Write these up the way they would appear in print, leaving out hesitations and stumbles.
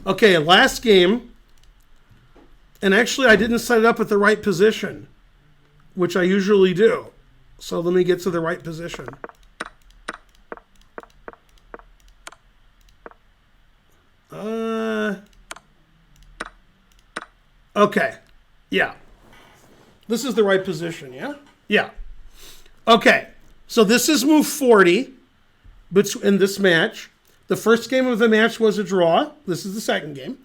Okay, last game. And actually, I didn't set it up at the right position, which I usually do. So let me get to the right position. Okay. Yeah. This is the right position, yeah? Yeah. Okay. So this is move 40 in this match. The first game of the match was a draw. This is the second game.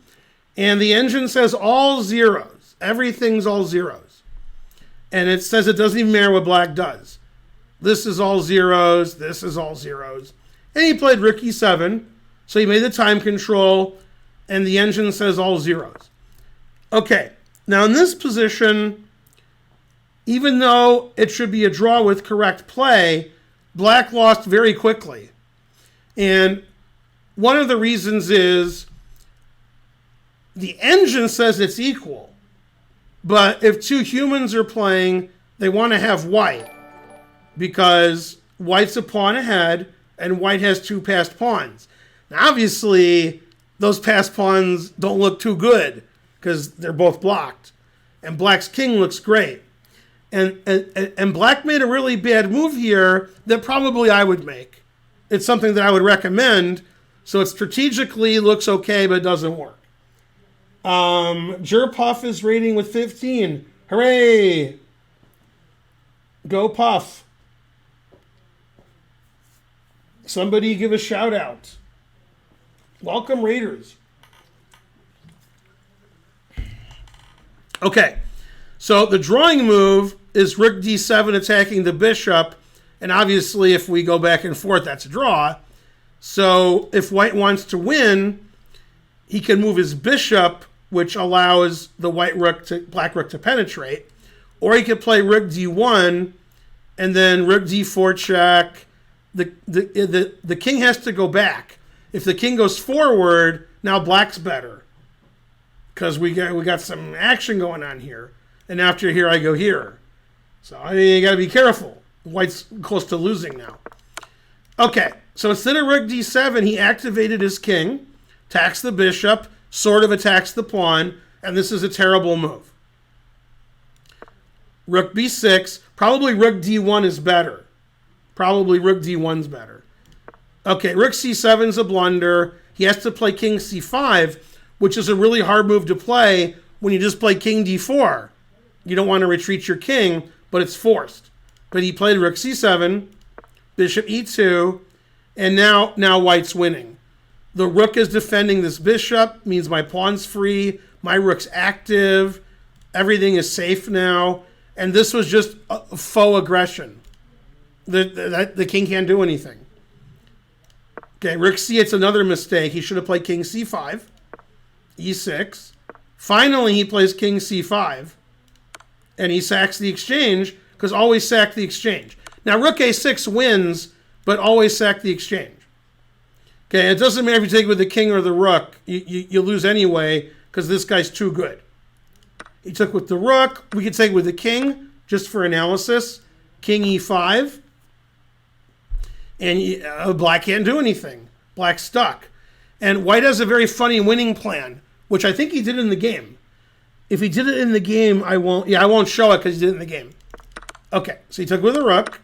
And the engine says all zeros. Everything's all zeros. And it says it doesn't even matter what black does. This is all zeros. This is all zeros. And he played rook e7. So he made the time control. And the engine says all zeros. Okay. Now in this position, even though it should be a draw with correct play, black lost very quickly. And one of the reasons is the engine says it's equal. But if two humans are playing, they want to have white because white's a pawn ahead and white has two passed pawns. Now, obviously, those passed pawns don't look too good because they're both blocked. And black's king looks great. And black made a really bad move here that probably I would make. It's something that I would recommend. So it strategically looks okay, but it doesn't work. Puff is rating with 15. Hooray! Go Puff. Somebody give a shout out. Welcome Raiders. Okay, so the drawing move is rook d7 attacking the bishop, and obviously if we go back and forth, that's a draw. So if white wants to win, he can move his bishop, which allows the black rook to penetrate, or he could play rook d1 and then rook d4 check. The king has to go back. If the king goes forward, now black's better because we got some action going on here. And after here, I go here. So you got to be careful. White's close to losing now. Okay, so instead of rook d7, he activated his king, attacks the bishop, sort of attacks the pawn, and this is a terrible move. Rook b6, probably rook d1 is better. Probably rook d1's better. Okay, rook c7 is a blunder. He has to play king c5, which is a really hard move to play when you just play king d4. You don't want to retreat your king, but it's forced. But he played rook c7, bishop e2, and now white's winning. The rook is defending this bishop, means my pawn's free, my rook's active, everything is safe now, and this was just a faux aggression. The king can't do anything. Okay, rook c8's another mistake. He should have played king c5, e6. Finally, he plays king c5, and he sacks the exchange, because always sack the exchange. Now, rook a6 wins, but always sack the exchange. Okay, it doesn't matter if you take it with the king or the rook. You lose anyway, because this guy's too good. He took with the rook. We could take it with the king, just for analysis. King e5. And black can't do anything. Black's stuck. And white has a very funny winning plan, which I think he did in the game. If he did it in the game, I won't show it because he did it in the game. Okay, so he took with a rook.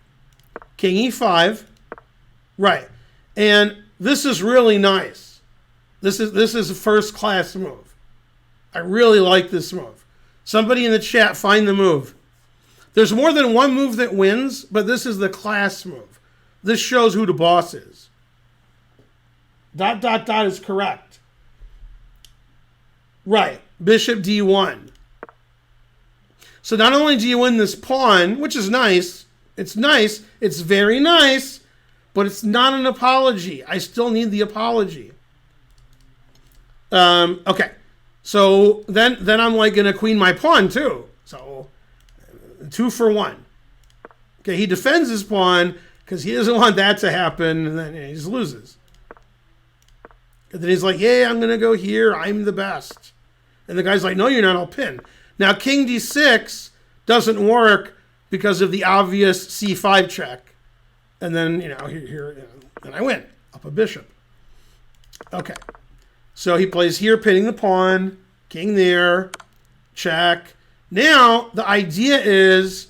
King e5. Right. And this is really nice. This is a first-class move. I really like this move. Somebody in the chat, find the move. There's more than one move that wins, but this is the class move. This shows who the boss is. ... is correct. Right. Bishop d1. So not only do you win this pawn, which is nice, it's very nice, but it's not an apology. I still need the apology. Okay. So then I'm like going to queen my pawn too. So 2 for 1. Okay, he defends his pawn because he doesn't want that to happen, and then he just loses. And then he's like, yeah, I'm going to go here. I'm the best. And the guy's like, no, you're not. I'll pin. Now, king d6 doesn't work because of the obvious c5 check. And then, here and I win. Up a bishop. Okay. So he plays here, pinning the pawn, king there, check. Now, the idea is,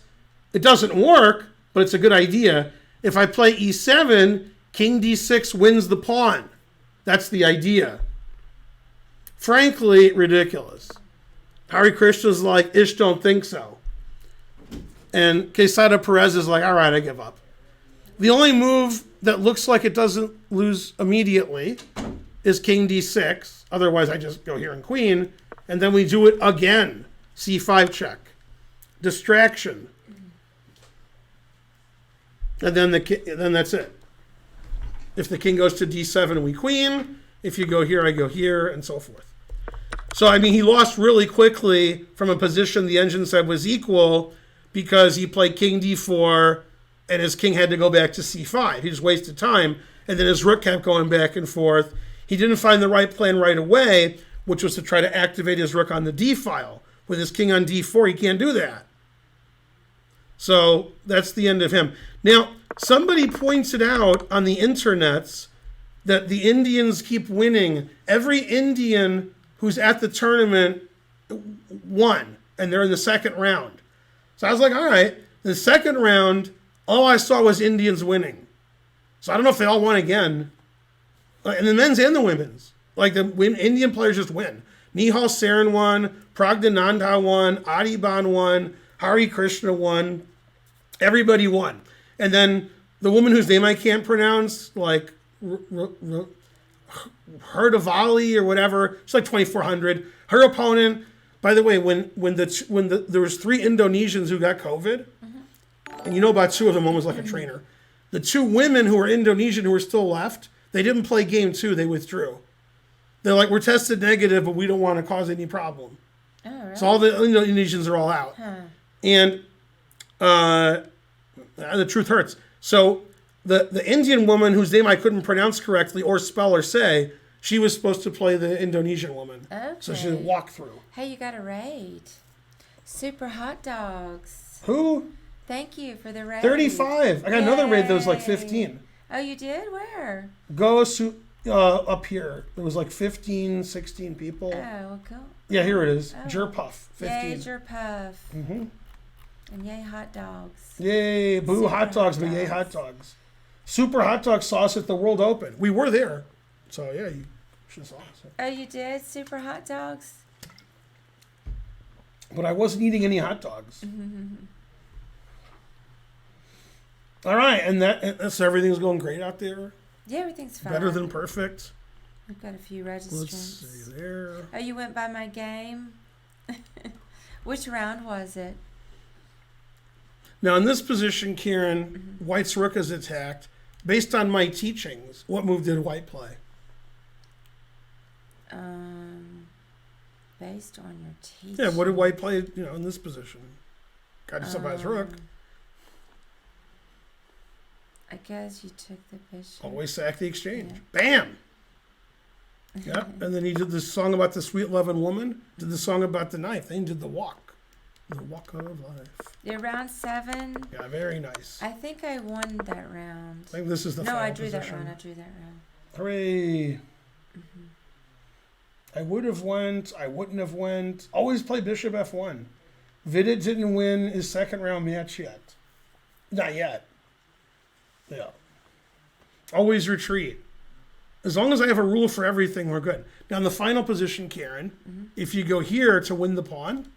it doesn't work, but it's a good idea. If I play e7, king d6 wins the pawn. That's the idea. Frankly, ridiculous. Harikrishna's like, Ish don't think so. And Quesada Perez is like, all right, I give up. The only move that looks like it doesn't lose immediately is king d6. Otherwise, I just go here and queen. And then we do it again. c5 check. Distraction. And then then that's it. If the king goes to d7, we queen. If you go here, I go here, and so forth. So, I mean, he lost really quickly from a position the engine said was equal because he played king d4, and his king had to go back to c5. He just wasted time, and then his rook kept going back and forth. He didn't find the right plan right away, which was to try to activate his rook on the d file. With his king on d4, he can't do that. So that's the end of him. Now, somebody points it out on the internets that the Indians keep winning. Every Indian who's at the tournament won, and they're in the second round. So I was like, all right, the second round, all I saw was Indians winning. So I don't know if they all won again. And the men's and the women's. Like the Indian players just win. Nihal Saran won, Pragdananda won, Adiban won, Harikrishna won. Everybody won. And then the woman whose name I can't pronounce, like Herdavali or whatever, it's like 2,400. Her opponent, by the way, when there was 3 Indonesians who got COVID, and you know about 2 of them, one was like a trainer. The 2 women who were Indonesian who were still left, they didn't play game 2, they withdrew. They're like, we're tested negative, but we don't want to cause any problem. Oh, really? So all the Indonesians are all out. Huh. And the truth hurts. So the Indian woman whose name I couldn't pronounce correctly or spell or say, she was supposed to play the Indonesian woman. Okay. So she did walk through. Hey, you got a raid. Super hot dogs. Who? Thank you for the raid. 35. I got another raid that was like 15. Oh, you did? Where? Go up here. It was like 15, 16 people. Oh, cool. Yeah, here it is. Oh. Jerpuff, 15. Yay, Jerpuff. Mm-hmm. And yay, hot dogs. Yay, boo hot dogs, but yay, hot dogs. Super hot dog sauce at the World Open. We were there. So, yeah, you should have saw us. Oh, you did? Super hot dogs? But I wasn't eating any hot dogs. All right, and so everything's going great out there? Yeah, everything's fine. Better than perfect. I've got a few registrants. Let's see there. Oh, you went by my game? Which round was it? Now, in this position, Kieran, White's rook is attacked. Based on my teachings, what move did White play? Based on your teachings. Yeah, what did White play, in this position? Got himself by his rook. I guess you took the bishop. Always sack the exchange. Yeah. Bam! Yeah, and then he did this song about the sweet loving woman, did the song about the knife, then he did the walk. The walk of life. Yeah, round 7. Yeah, very nice. I think I won that round. I think this is the final I drew position. that round. I drew that round. Hooray! I would have went. I wouldn't have went. Always play bishop f1. Vidit didn't win his second round match yet. Not yet. Yeah. Always retreat. As long as I have a rule for everything, we're good. Now, in the final position, Karen, if you go here to win the pawn,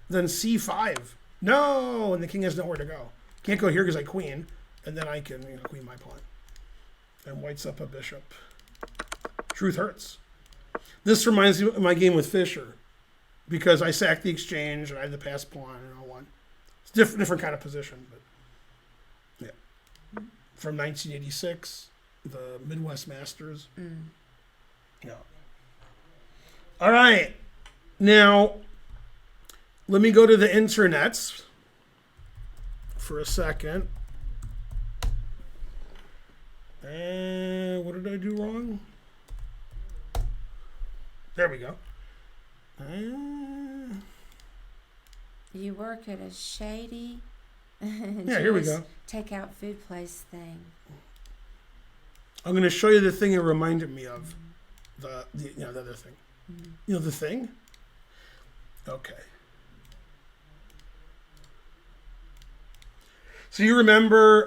then c5. No! And the king has nowhere to go. Can't go here because I queen, and then I can queen my pawn. And White's up a bishop. Truth hurts. This reminds me of my game with Fischer, because I sacked the exchange and I had the pass pawn and I won. It's different kind of position, but yeah. From 1986, the Midwest Masters. Yeah. All right. Now, let me go to the internets for a second. And what did I do wrong? There we go. You work at a shady yeah, here we go. Take out food place thing. I'm going to show you the thing it reminded me of. the other thing. You know the thing? Okay. So you remember